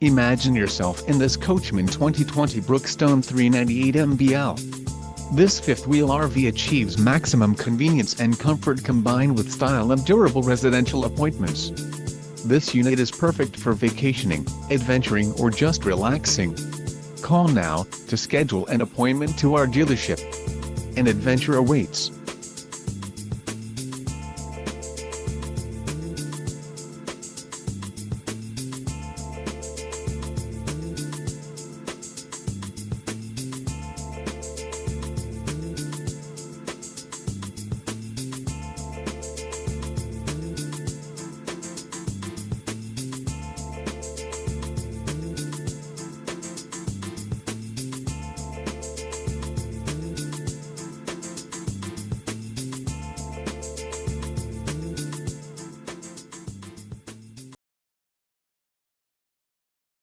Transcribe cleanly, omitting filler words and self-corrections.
Imagine yourself in this Coachmen 2020 Brookstone 398 MBL. This fifth-wheel RV achieves maximum convenience and comfort combined with style and durable residential appointments. This unit is perfect for vacationing, adventuring or just relaxing. Call now to schedule an appointment to our dealership. An adventure awaits.